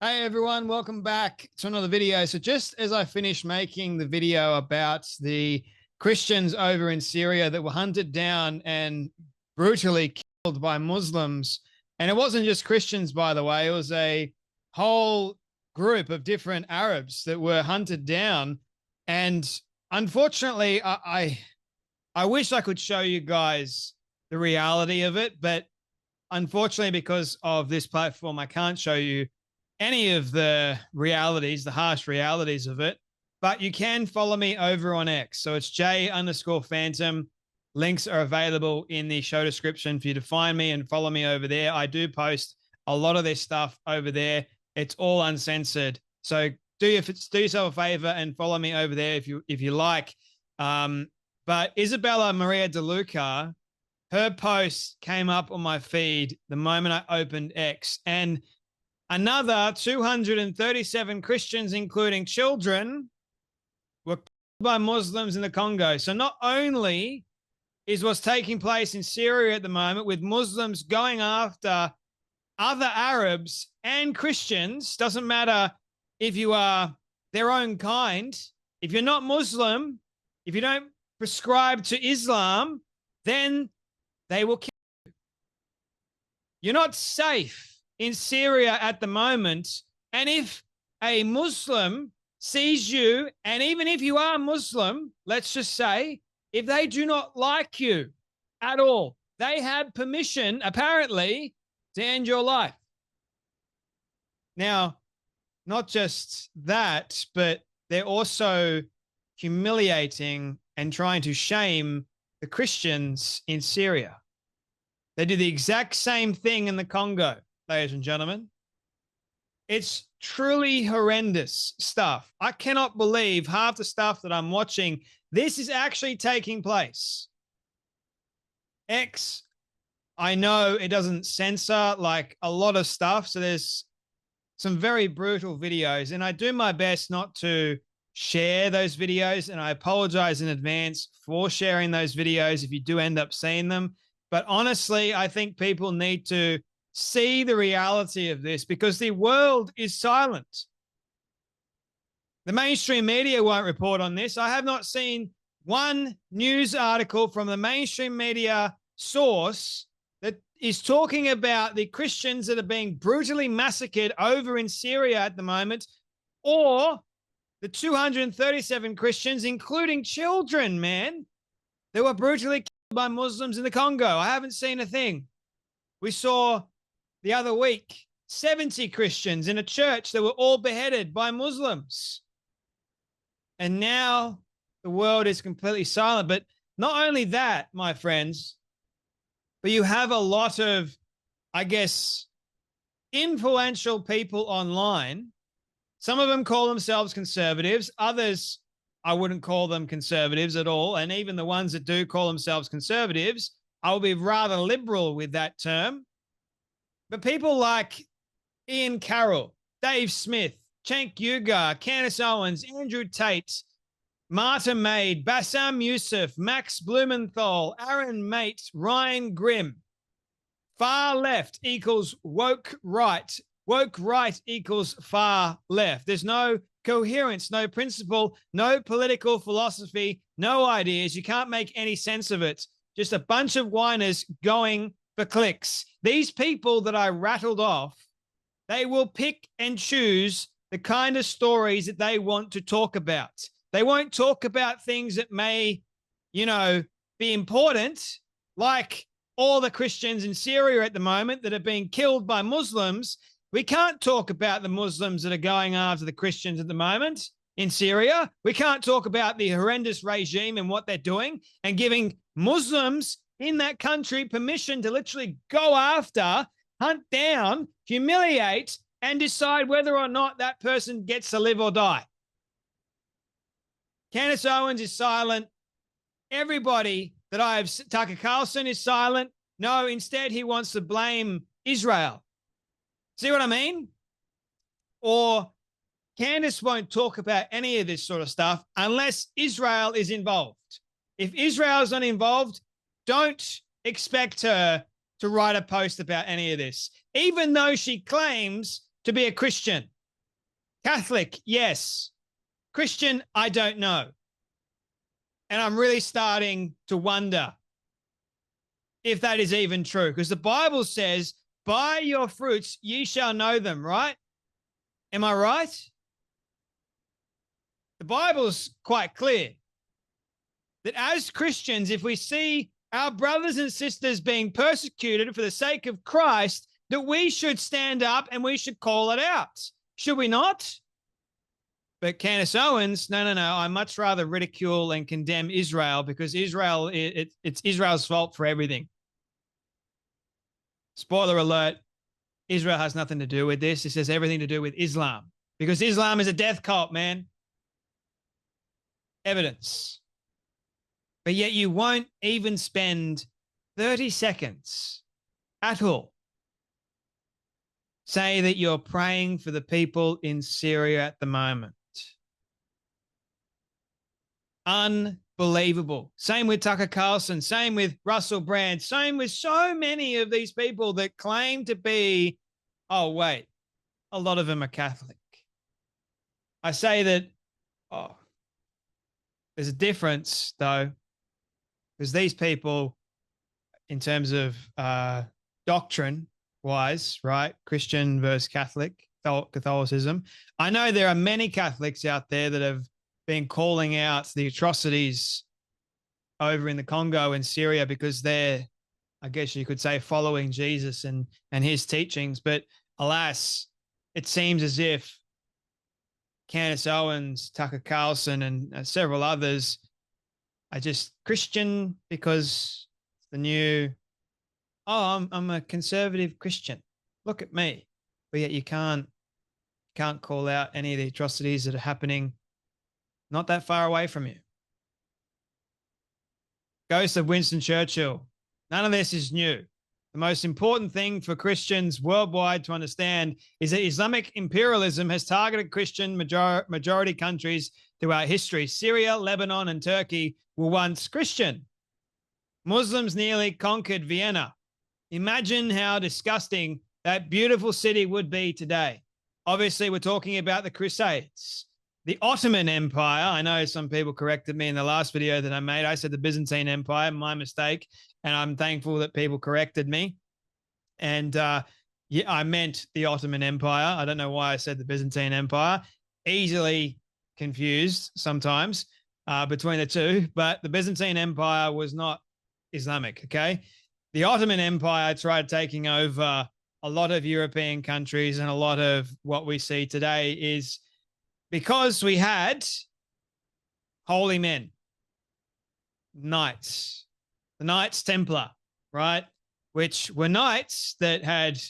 Hey everyone, welcome back to another video. So just as I finished making the video about the Christians over in Syria that were hunted down and brutally killed by Muslims, and it wasn't just Christians, by the way, it was a whole group of different Arabs that were hunted down. And unfortunately, I wish I could show you guys the reality of it, but unfortunately, because of this platform, I can't show you any of the realities, the harsh realities of it, but you can follow me over on X. So it's J_Phantom. Links are available in the show description for you to find me and follow me over there. I do post a lot of this stuff over there. It's all uncensored. So do yourself a favor and follow me over there if you like. But Isabella Maria De Luca, her post came up on my feed the moment I opened X, and another 237 Christians, including children, were killed by Muslims in the Congo. So not only is what's taking place in Syria at the moment with Muslims going after other Arabs and Christians, doesn't matter if you are their own kind, if you're not Muslim, if you don't prescribe to Islam, then they will kill you. You're not safe in Syria at the moment. And if a Muslim sees you, and even if you are Muslim, let's just say, if they do not like you at all, they have permission, apparently, to end your life. Now, not just that, but they're also humiliating and trying to shame the Christians in Syria. They do the exact same thing in the Congo, ladies and gentlemen. It's truly horrendous stuff. I cannot believe half the stuff that I'm watching. This is actually taking place. X, I know it doesn't censor like a lot of stuff, so there's some very brutal videos, and I do my best not to share those videos, and I apologize in advance for sharing those videos if you do end up seeing them. But honestly, I think people need to see the reality of this because the world is silent. The mainstream media won't report on this. I have not seen one news article from the mainstream media source that is talking about the Christians that are being brutally massacred over in Syria at the moment, or the 237 Christians, including children, man, that were brutally killed by Muslims in the Congo. I haven't seen a thing. We saw the other week 70 Christians in a church that were all beheaded by Muslims. And now the world is completely silent. But not only that, my friends, but you have a lot of, I guess, influential people online. Some of them call themselves conservatives. Others, I wouldn't call them conservatives at all. And even the ones that do call themselves conservatives, I will be rather liberal with that term. But people like Ian Carroll, Dave Smith, Cenk Uygur, Candace Owens, Andrew Tate, Marta Maid, Bassam Youssef, Max Blumenthal, Aaron Mate, Ryan Grimm. Far left equals woke right. Woke right equals far left. There's no coherence, no principle, no political philosophy, no ideas. You can't make any sense of it. Just a bunch of whiners going for clicks. These people that I rattled off, they will pick and choose the kind of stories that they want to talk about. They won't talk about things that may, be important, like all the Christians in Syria at the moment that are being killed by Muslims. We can't talk about the Muslims that are going after the Christians at the moment in Syria. We can't talk about the horrendous regime and what they're doing and giving Muslims in that country permission to literally go after, hunt down, humiliate, and decide whether or not that person gets to live or die. Candace Owens is silent. Everybody that Tucker Carlson is silent. No, instead he wants to blame Israel. See what I mean? Or Candace won't talk about any of this sort of stuff unless Israel is involved. If Israel is not involved, don't expect her to write a post about any of this, even though she claims to be a Christian. Catholic, yes. Christian, I don't know. And I'm really starting to wonder if that is even true, because the Bible says, by your fruits ye shall know them, right? Am I right? The Bible's quite clear that as Christians, if we see our brothers and sisters being persecuted for the sake of Christ, that we should stand up and we should call it out. Should we not? But Candace Owens, no, I much rather ridicule and condemn Israel, because Israel, it's Israel's fault for everything. Spoiler alert, Israel has nothing to do with this. This has everything to do with Islam, because Islam is a death cult, man. Evidence. But yet you won't even spend 30 seconds at all say that you're praying for the people in Syria at the moment. Unbelievable. Same with Tucker Carlson, same with Russell Brand, same with so many of these people that claim to be, oh, wait, a lot of them are Catholic. I say that, there's a difference, though, because these people, in terms of doctrine-wise, right, Christian versus Catholicism, I know there are many Catholics out there that have been calling out the atrocities over in the Congo and Syria because they're, I guess you could say, following Jesus and his teachings. But alas, it seems as if Candace Owens, Tucker Carlson, and several others are just Christian because the new, I'm a conservative Christian. Look at me. But yet you can't call out any of the atrocities that are happening not that far away from you. Ghost of Winston Churchill. None of this is new. The most important thing for Christians worldwide to understand is that Islamic imperialism has targeted Christian majority countries throughout history. Syria, Lebanon, and Turkey were once Christian. Muslims nearly conquered Vienna. Imagine how disgusting that beautiful city would be today. Obviously, we're talking about the Crusades. The Ottoman Empire, I know some people corrected me in the last video that I made. I said the Byzantine Empire, my mistake, and I'm thankful that people corrected me. And yeah, I meant the Ottoman Empire. I don't know why I said the Byzantine Empire. Easily confused sometimes between the two, but the Byzantine Empire was not Islamic, okay? The Ottoman Empire tried taking over a lot of European countries, and a lot of what we see today is because we had holy men, knights, the Knights Templar, right? Which were knights that had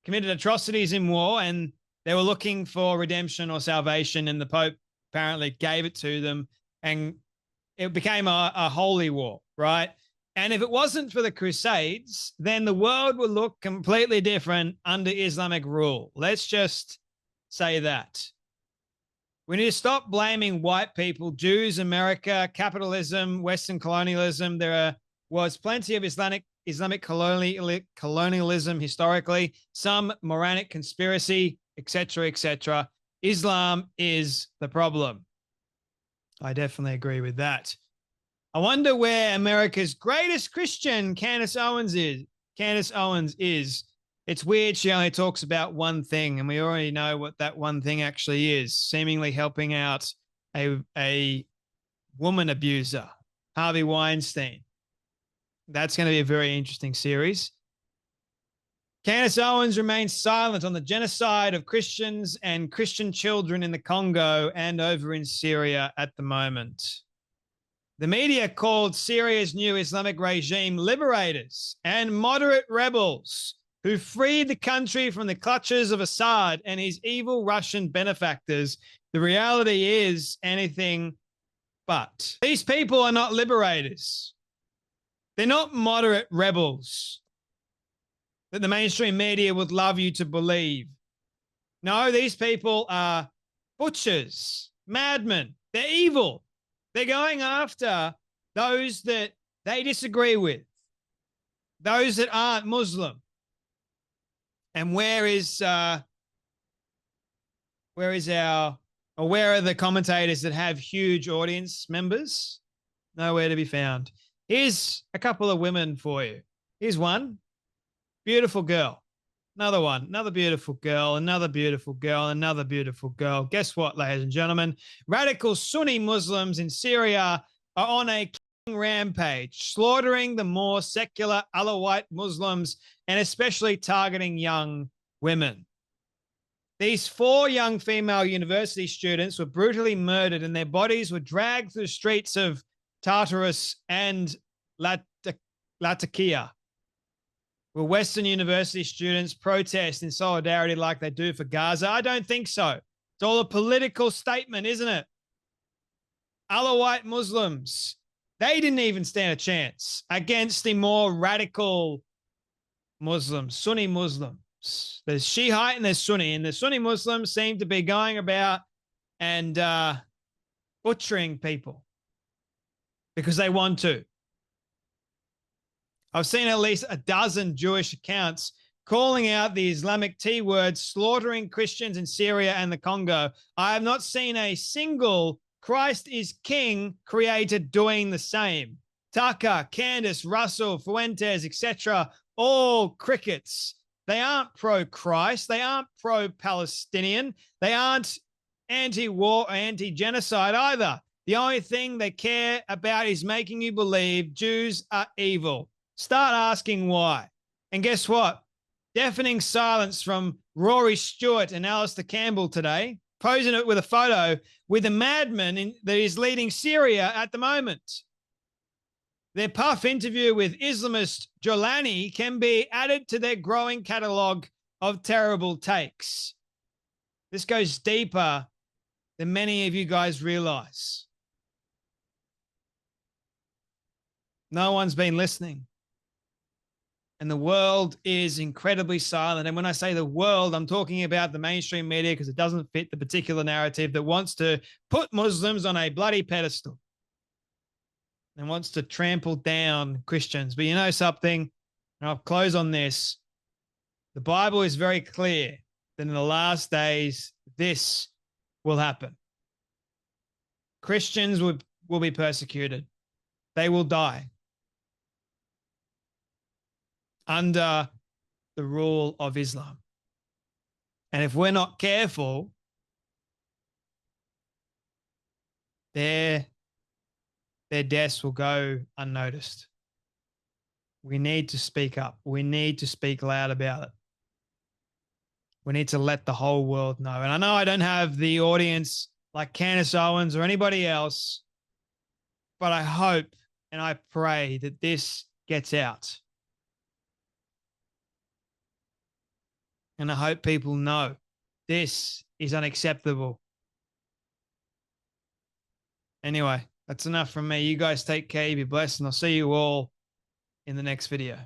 committed atrocities in war, and they were looking for redemption or salvation, and the Pope apparently gave it to them, and it became a holy war, right? And if it wasn't for the Crusades, then the world would look completely different under Islamic rule. Let's just say that. We need to stop blaming white people, Jews, America, capitalism, Western colonialism. There was plenty of Islamic colonialism historically, some Moranic conspiracy, etc., etc. Islam is the problem. I definitely agree with that. I wonder where America's greatest Christian, Candace Owens, is. It's weird she only talks about one thing, and we already know what that one thing actually is, seemingly helping out a woman abuser, Harvey Weinstein. That's going to be a very interesting series. Candace Owens remains silent on the genocide of Christians and Christian children in the Congo and over in Syria at the moment. The media called Syria's new Islamic regime liberators and moderate rebels who freed the country from the clutches of Assad and his evil Russian benefactors. The reality is anything but. These people are not liberators. They're not moderate rebels that the mainstream media would love you to believe. No, these people are butchers, madmen. They're evil. They're going after those that they disagree with, those that aren't Muslim. And where is where are the commentators that have huge audience members? Nowhere to be found. Here's a couple of women for you. Here's one. Beautiful girl. Another one. Another beautiful girl. Another beautiful girl. Another beautiful girl. Guess what, ladies and gentlemen? Radical Sunni Muslims in Syria are on a killing rampage, slaughtering the more secular Alawite Muslims and especially targeting young women. These 4 young female university students were brutally murdered and their bodies were dragged through the streets of Tartarus and Latakia. Will Western university students protest in solidarity like they do for Gaza? I don't think so. It's all a political statement, isn't it? Alawite Muslims, they didn't even stand a chance against the more radical Muslims, Sunni Muslims. There's Shiite and there's Sunni, and the Sunni Muslims seem to be going about and butchering people because they want to. I've seen at least a dozen Jewish accounts calling out the Islamic T word, slaughtering Christians in Syria and the Congo. I have not seen a single Christ is King creator doing the same. Tucker, Candace, Russell, Fuentes, etc., all crickets. They aren't pro-Christ. They aren't pro-Palestinian. They aren't anti-war or anti-genocide either. The only thing they care about is making you believe Jews are evil. Start asking why. And guess what? Deafening silence from Rory Stewart and Alistair Campbell today, posing it with a photo with a madman that is leading Syria at the moment. Their puff interview with Islamist Jolani can be added to their growing catalogue of terrible takes. This goes deeper than many of you guys realize. No one's been listening. And the world is incredibly silent. And when I say the world, I'm talking about the mainstream media because it doesn't fit the particular narrative that wants to put Muslims on a bloody pedestal and wants to trample down Christians. But you know something? And I'll close on this. The Bible is very clear that in the last days, this will happen. Christians will be persecuted. They will die under the rule of Islam. And if we're not careful, their deaths will go unnoticed. We need to speak up. We need to speak loud about it. We need to let the whole world know. And I know I don't have the audience like Candace Owens or anybody else, but I hope and I pray that this gets out. And I hope people know this is unacceptable. Anyway, that's enough from me. You guys take care. Be blessed. And I'll see you all in the next video.